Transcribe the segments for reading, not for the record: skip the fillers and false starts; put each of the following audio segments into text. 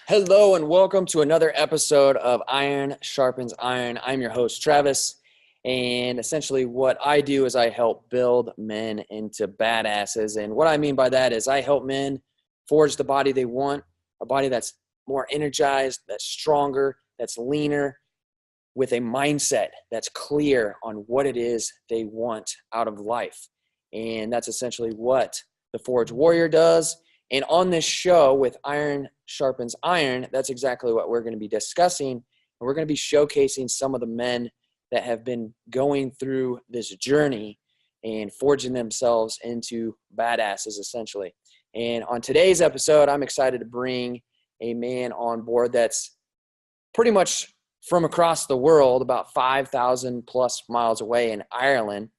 Hello and welcome to another episode of Iron Sharpens Iron. I'm your host, Travis, and essentially what I do is I help build men into badasses. And what I mean by that is I help men forge the body they want, a body that's more energized, that's stronger, that's leaner, with a mindset that's clear on what it is they want out of life. And that's essentially what the Forge Warrior does. And on this show with Iron Sharpens Iron, that's exactly what we're going to be discussing. And we're going to be showcasing some of the men that have been going through this journey and forging themselves into badasses, essentially. And on today's episode, I'm excited to bring a man on board that's pretty much from across the world, about 5,000 plus miles away in Ireland.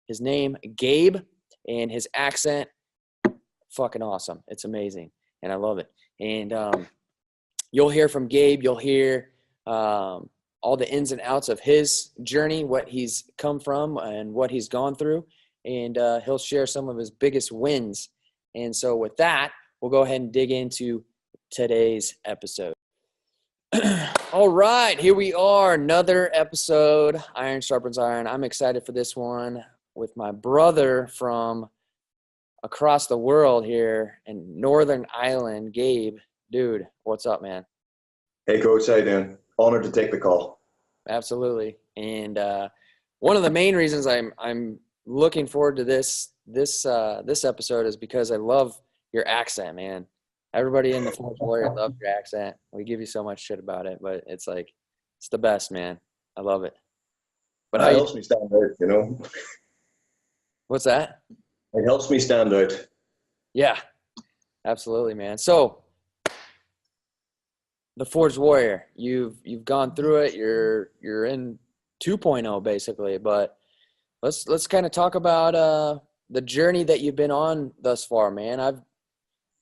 His name, Gabe, and his accent, fucking awesome. It's amazing, and I love it. And you'll hear from Gabe. You'll hear all the ins and outs of his journey, what he's come from and what he's gone through, and he'll share some of his biggest wins. And so with that, we'll go ahead and dig into today's episode. All right, here we are, another episode, Iron Sharpens Iron. I'm excited for this one with my brother from across the world here in Northern Ireland, Gabe. Dude, what's up, man? Hey, Coach, how you doing? Honored to take the call. Absolutely. And one of the main reasons I'm looking forward to this episode is because I love your accent, man. Everybody in the Forge Warrior loves your accent. We give you so much shit about it, but it's like it's the best, man. I love it. But it helps me stand out, you know. What's that? It helps me stand out. Yeah, absolutely, man. So the Forged Warrior, you've gone through it. You're in 2.0 basically, but let's kind of talk about the journey that you've been on thus far, man.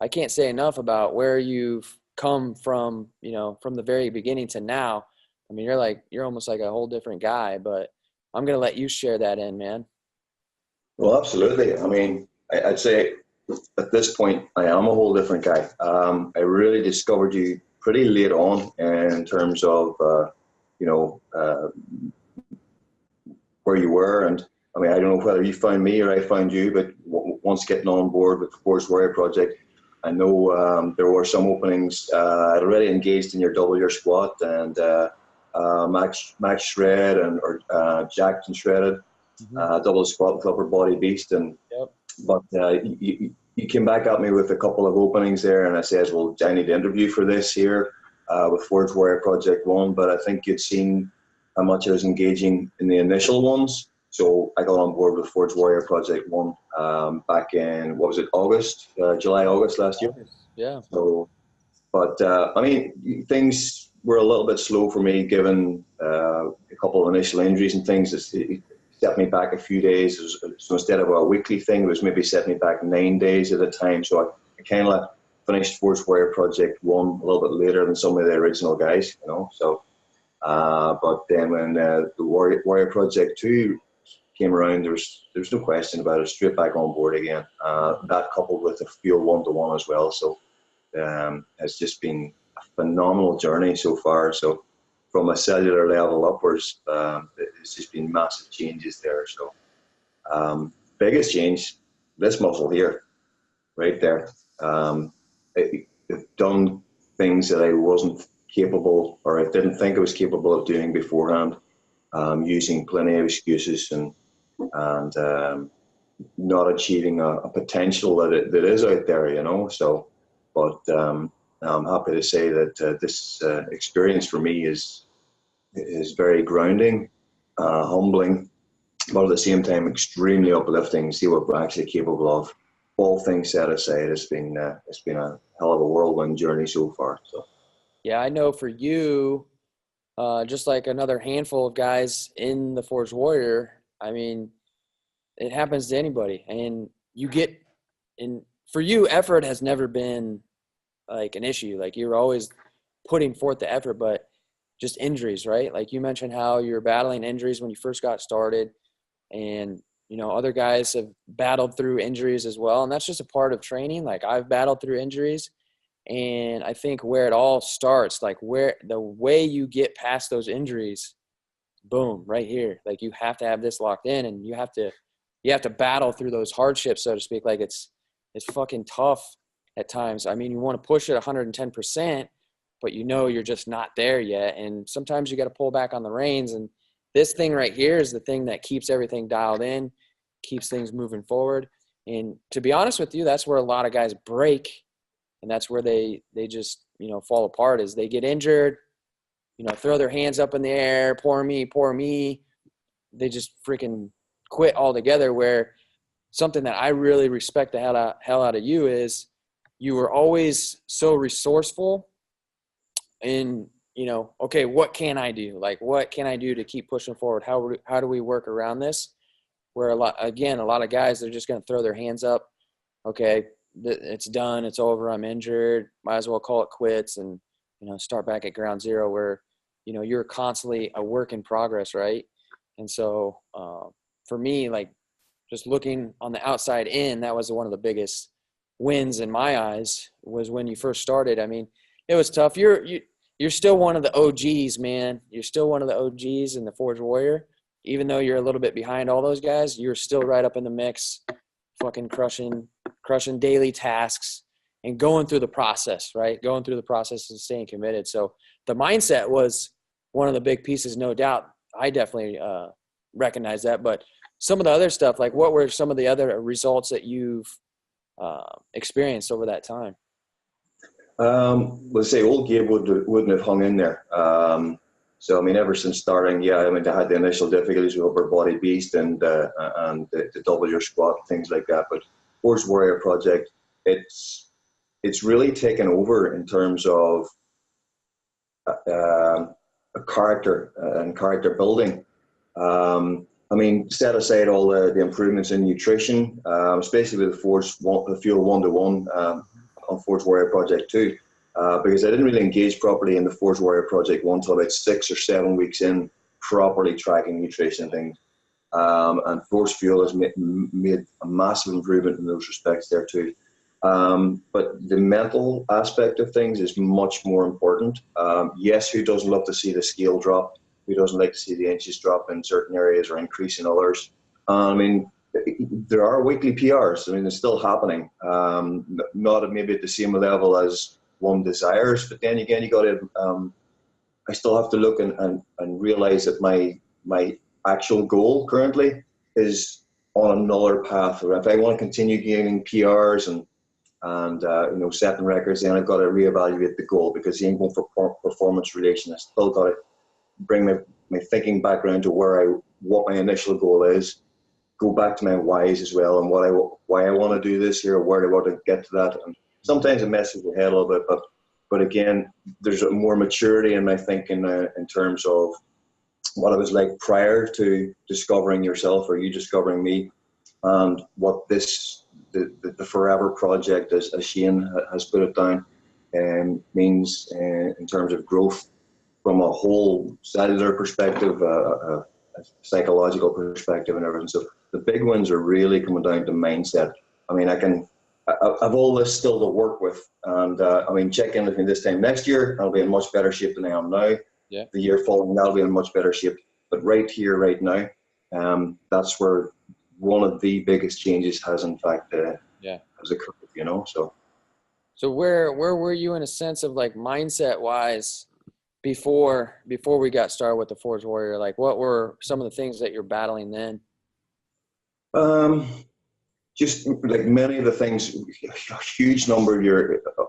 I can't say enough about where you've come from, you know, from the very beginning to now. I mean, you're almost like a whole different guy, but I'm going to let you share that in, man. Well, absolutely. I mean, I'd say at this point, I am a whole different guy. I really discovered you pretty late on in terms of, where you were. And I mean, I don't know whether you found me or I found you, but once getting on board with the Force Warrior project, I know there were some openings. I'd already engaged in your double year squat and Max Shred or Jacked and Shredded. Double squat with upper body beast, but you came back at me with a couple of openings there, and I said, well, I need to interview for this here with Forge Warrior Project 1, but I think you'd seen how much I was engaging in the initial ones, so I got on board with Forge Warrior Project 1 back in, what was it, July, August last year? Yeah. So, but I mean, things were a little bit slow for me given a couple of initial injuries and things. It set me back a few days. So instead of a weekly thing, it was maybe set me back 9 days at a time. So I kind of finished Force Warrior Project 1 a little bit later than some of the original guys, you know. So, but then when the Warrior Project 2 came around, there's no question about it, straight back on board again. That coupled with the Fuel 1-to-1 as well. So it's just been a phenomenal journey so far. So from a cellular level upwards, it's just been massive changes there. So biggest change, this muscle here, right there. I've done things that I wasn't capable, or I didn't think I was capable of doing beforehand, using plenty of excuses and not achieving a potential that is out there, you know. So, but I'm happy to say that this experience for me is very grounding, humbling, but at the same time extremely uplifting. See what we're actually capable of. All things set aside, it's been a hell of a whirlwind journey so far. So, yeah, I know for you, just like another handful of guys in the Forged Warrior, I mean, it happens to anybody, and for you, effort has never been like an issue. Like you're always putting forth the effort, but just injuries, right? Like you mentioned how you're battling injuries when you first got started, and you know, other guys have battled through injuries as well. And that's just a part of training. Like I've battled through injuries, And I think where it all starts, like where the way you get past those injuries, boom, right here. Like you have to have this locked in, and you have to battle through those hardships, so to speak. Like it's fucking tough at times. I mean, you want to push it 110%, but you know you're just not there yet. And sometimes you got to pull back on the reins. And this thing right here is the thing that keeps everything dialed in, keeps things moving forward. And to be honest with you, that's where a lot of guys break. And that's where they just, fall apart, is they get injured, throw their hands up in the air, poor me. They just freaking quit altogether. Where something that I really respect the hell out of you is you were always so resourceful in, okay, what can I do? Like, what can I do to keep pushing forward? How do we work around this? Where a lot of guys, they're just going to throw their hands up. Okay, it's done. It's over. I'm injured. Might as well call it quits and, start back at ground zero, where, you're constantly a work in progress. Right. And so for me, like just looking on the outside in, that was one of the biggest wins in my eyes, was when you first started. I mean, it was tough. You're still one of the OGs, man. You're still one of the OGs in the Forge Warrior. Even though you're a little bit behind all those guys, you're still right up in the mix, fucking crushing daily tasks and going through the process, right? Going through the process and staying committed. So the mindset was one of the big pieces, no doubt. I definitely recognize that. But some of the other stuff, like what were some of the other results that you've experienced over that time? Let's say old Gabe wouldn't have hung in there. So, I mean, ever since starting, I had the initial difficulties with upper body beast and the double your squat, things like that. But Force Warrior Project, it's really taken over in terms of a character and character building. I mean, set aside all the improvements in nutrition, especially with the Fuel 1-to-1 on Force Warrior Project 2. Because I didn't really engage properly in the Force Warrior Project 1 until about 6 or 7 weeks in, properly tracking nutrition things. And Force Fuel has made a massive improvement in those respects there too. But the mental aspect of things is much more important. Yes, who doesn't love to see the scale drop? Who doesn't like to see the inches drop in certain areas or increase in others? I mean, there are weekly PRs. I mean, it's still happening. Not maybe at the same level as one desires, but then again, you got to. I still have to look and realize that my actual goal currently is on another path. Or if I want to continue gaining PRs and setting records, then I've got to reevaluate the goal, because you ain't going for performance relation. I still got to bring my thinking back around to what my initial goal is. Go back to my whys as well, and why I want to do this here, or where I want to get to that. And sometimes it messes with the head a little bit, but again, there's a more maturity in my thinking in terms of what I was like prior to discovering yourself, or you discovering me, and what the Forever Project, as Shane has put it down, means in terms of growth from a whole cellular perspective, a psychological perspective, and everything. So the big ones are really coming down to mindset. I mean, I've all this still to work with, and check in with me this time next year. I'll be in much better shape than I am now. Yeah. The year following, I'll be in much better shape. But right here, right now, that's where one of the biggest changes has in fact has occurred. So where were you in a sense of like mindset wise before we got started with the Forge Warrior? Like, what were some of the things that you're battling then? Just like many of the things, a huge number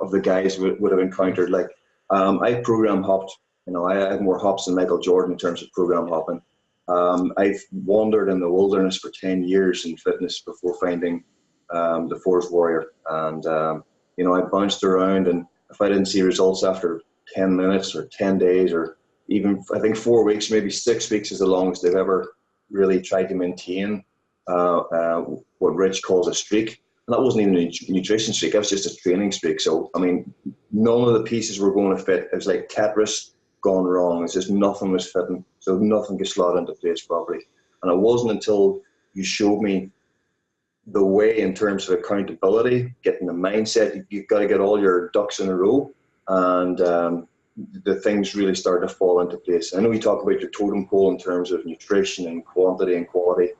of the guys would have encountered. Like, I program hopped. I had more hops than Michael Jordan in terms of program hopping. I've wandered in the wilderness for 10 years in fitness before finding the Force Warrior. And, I bounced around, and if I didn't see results after 10 minutes or 10 days, or even, I think 4 weeks, maybe 6 weeks is the longest they've ever really tried to maintain what Rich calls a streak. And that wasn't even a nutrition streak. That was just a training streak. So, I mean, none of the pieces were going to fit. It was like Tetris gone wrong. It's just nothing was fitting. So nothing could slot into place properly. And it wasn't until you showed me the way in terms of accountability, getting the mindset. You've got to get all your ducks in a row, and the things really start to fall into place. I know you talk about your totem pole in terms of nutrition and quantity and quality,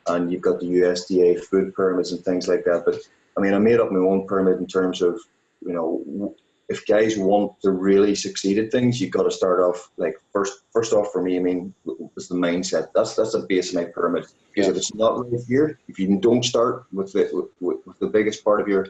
and you've got the USDA food pyramids and things like that. But I mean, I made up my own pyramid in terms of, you know, if guys want to really succeed at things, you've got to start off like first off for me. I mean, it's the mindset. That's the base of my pyramid. Because if it's not right here, if you don't start with the biggest part of your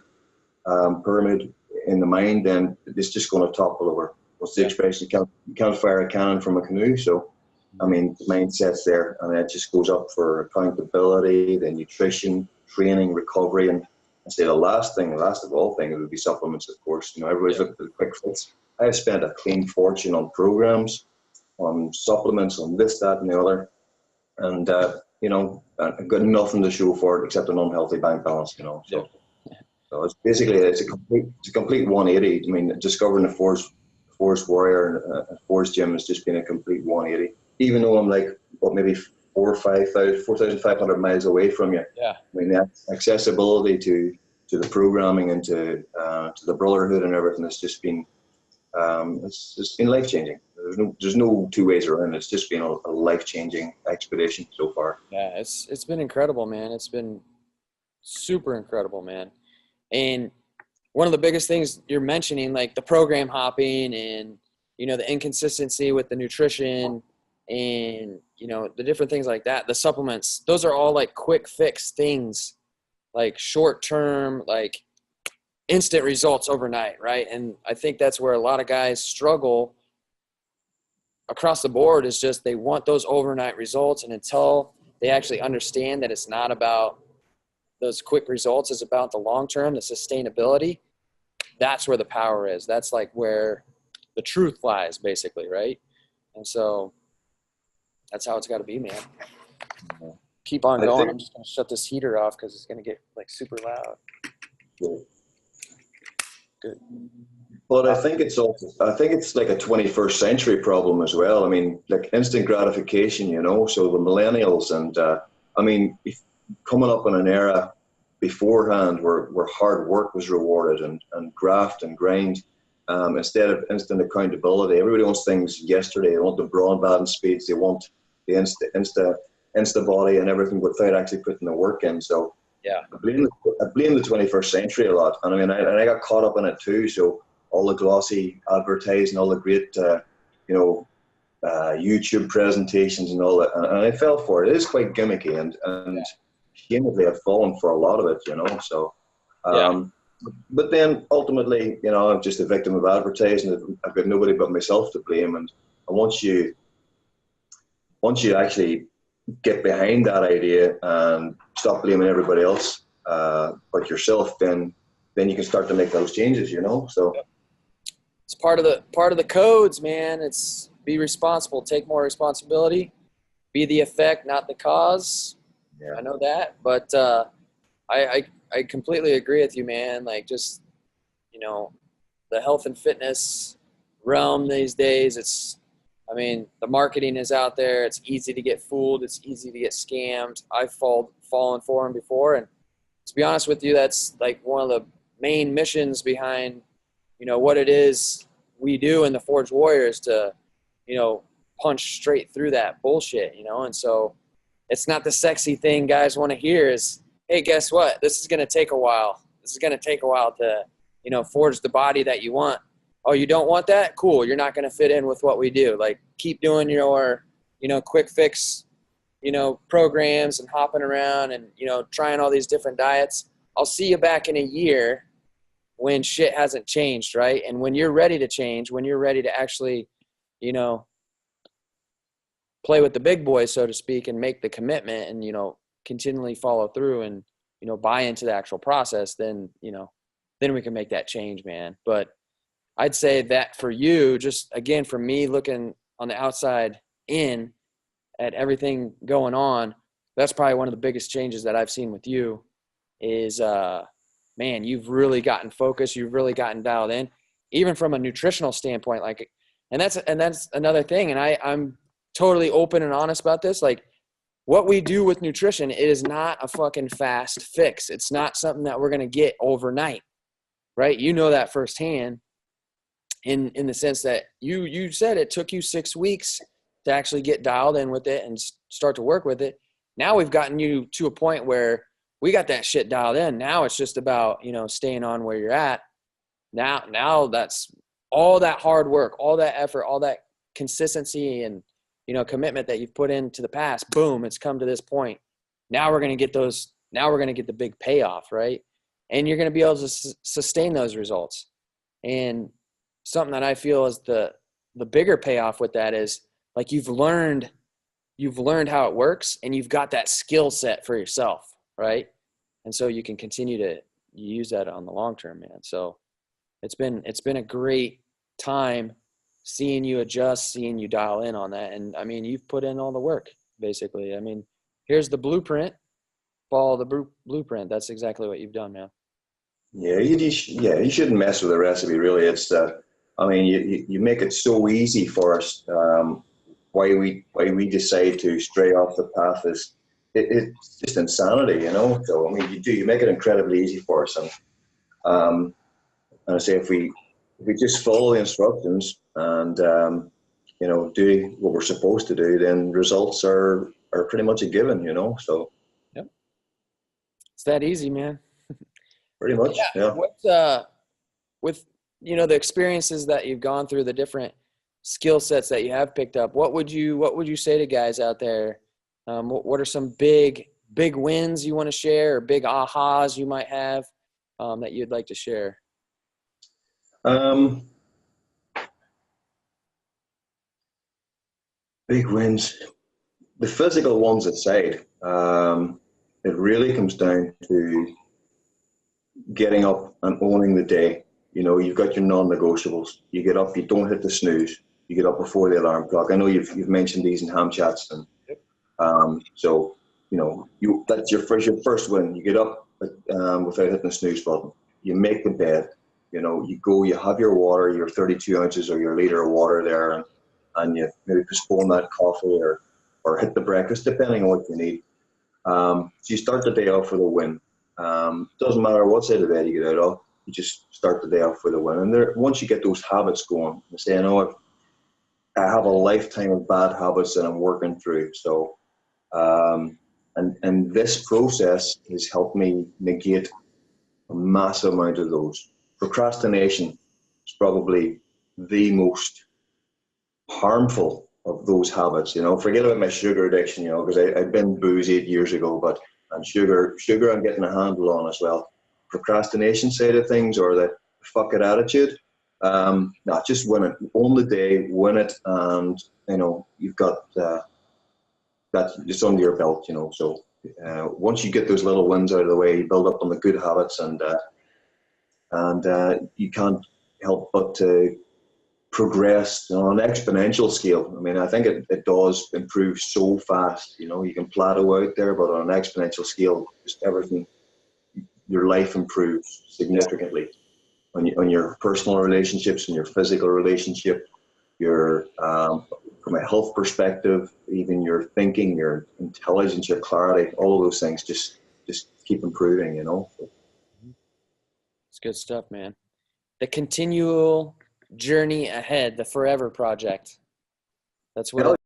pyramid in the mind, then it's just going to topple over. What's the expression? You can't fire a cannon from a canoe. So, I mean, the mindset's there, and it just goes up for accountability, then nutrition, training, recovery, and I say the last of all things would be supplements, of course. You know, everybody's looking for the quick fix. I have spent a clean fortune on programs, on supplements, on this, that, and the other, and you know, I've got nothing to show for it except an unhealthy bank balance. You know, so it's basically it's a complete 180. I mean, discovering the Forest Warrior and Forest Gym has just been a complete 180. Even though I'm like, maybe 4,500 miles away from you. Yeah. I mean, the accessibility to the programming and to the brotherhood and everything has just been, it's just been life changing. There's no two ways around it. It's just been a life changing expedition so far. Yeah, it's been incredible, man. It's been super incredible, man. And one of the biggest things you're mentioning, like the program hopping and, you know, the inconsistency with the nutrition and, you know, the different things like that, the supplements, those are all like quick fix things, like short term, like instant results overnight, right? And I think that's where a lot of guys struggle across the board, is just they want those overnight results. And until they actually understand that it's not about those quick results, it's about the long term, the sustainability, that's where the power is. That's like where the truth lies, basically, right? And so that's how it's got to be, man. Keep on going. I'm just going to shut this heater off because it's going to get like super loud. Good. But I think it's like a 21st century problem as well. I mean, like instant gratification, you know. So the millennials and I mean, coming up in an era beforehand where hard work was rewarded and graft and grind, instead of instant accountability. Everybody wants things yesterday. They want the broadband speeds. They want the insta body and everything without actually putting the work in. So yeah, I blame the 21st century a lot. And I mean, I got caught up in it too. So all the glossy advertising, all the great, YouTube presentations and all that. And I fell for it. It is quite gimmicky and shamedly I've fallen for a lot of it, you know. So, but then ultimately, you know, I'm just a victim of advertising. I've got nobody but myself to blame. And once you actually get behind that idea and stop blaming everybody else but yourself, then you can start to make those changes, you know. So it's part of the codes, man. It's be responsible, take more responsibility, be the effect, not the cause. Yeah. I know that, but I completely agree with you, man. Like, just, you know, the health and fitness realm these days, I mean, the marketing is out there. It's easy to get fooled. It's easy to get scammed. I've fallen for them before. And to be honest with you, that's like one of the main missions behind, you know, what it is we do in the Forge Warriors, to, you know, punch straight through that bullshit, you know. And so it's not the sexy thing guys want to hear is, hey, guess what? This is going to take a while. This is going to take a while to, you know, forge the body that you want. Oh, you don't want that? Cool. You're not going to fit in with what we do. Like, keep doing your, you know, quick fix, you know, programs and hopping around and, you know, trying all these different diets. I'll see you back in a year when shit hasn't changed, right? And when you're ready to change, when you're ready to actually, you know, play with the big boys, so to speak, and make the commitment and, you know, continually follow through and, you know, buy into the actual process, then, you know, then we can make that change, man. But I'd say that for you, just again, for me looking on the outside in at everything going on, that's probably one of the biggest changes that I've seen with you is, man, you've really gotten focused. You've really gotten dialed in, even from a nutritional standpoint. Like, and that's another thing. And I'm totally open and honest about this. Like, what we do with nutrition, it is not a fucking fast fix. It's not something that we're going to get overnight, right? You know that firsthand in the sense that you said it took you 6 weeks to actually get dialed in with it and start to work with it. Now we've gotten you to a point where we got that shit dialed in. Now it's just about, staying on where you're at. Now that's all that hard work, all that effort, all that consistency and, commitment that you've put into the past. Boom, it's come to this point. Now we're going to get the big payoff, right? And you're going to be able to sustain those results. And something that I feel is the bigger payoff with that is like you've learned how it works and you've got that skill set for yourself, right? And so you can continue to use that on the long term, man. So it's been a great time seeing you adjust, seeing you dial in on that. And I mean, you've put in all the work basically. I mean, here's the blueprint, follow the blueprint. That's exactly what you've done, man. Yeah, you shouldn't mess with the recipe. Really, it's you make it so easy for us. Why we decide to stray off the path is it's just insanity, So I mean, you make it incredibly easy for us, and I say if we just follow the instructions and do what we're supposed to do, then results are pretty much a given, So Yep, it's that easy, man. Pretty much, yeah. With the experiences that you've gone through, the different skill sets that you have picked up, what would you say to guys out there? What are some big wins you want to share, or big ahas you might have that you'd like to share? Big wins. The physical ones aside, it really comes down to getting up and owning the day. You've got your non-negotiables. You get up, you don't hit the snooze. You get up before the alarm clock. I know you've mentioned these in ham chats, and so that's your first win. You get up without hitting the snooze button. You make the bed. You go. You have your water, your 32 ounces or your liter of water there, and you maybe postpone that coffee or hit the breakfast, depending on what you need. So you start the day off with a win. Doesn't matter what side of the bed you get out of, you just start the day off with a win. And once you get those habits going, you say, I have a lifetime of bad habits that I'm working through. So, and this process has helped me negate a massive amount of those. Procrastination is probably the most harmful of those habits. Forget about my sugar addiction, because I'd been boozy 8 years ago, and sugar I'm getting a handle on as well. Procrastination side of things, or the fuck it attitude, just win it. Own the day, win it, and you've got that just under your belt. So once you get those little wins out of the way, you build up on the good habits, and you can't help but to progress on an exponential scale. I mean, I think it does improve so fast. You can plateau out there, but on an exponential scale, just everything, your life improves significantly on your personal relationships and your physical relationship, your from a health perspective, even your thinking, your intelligence, your clarity, all of those things just keep improving. It's good stuff, man. The continual journey ahead, the forever project. That's what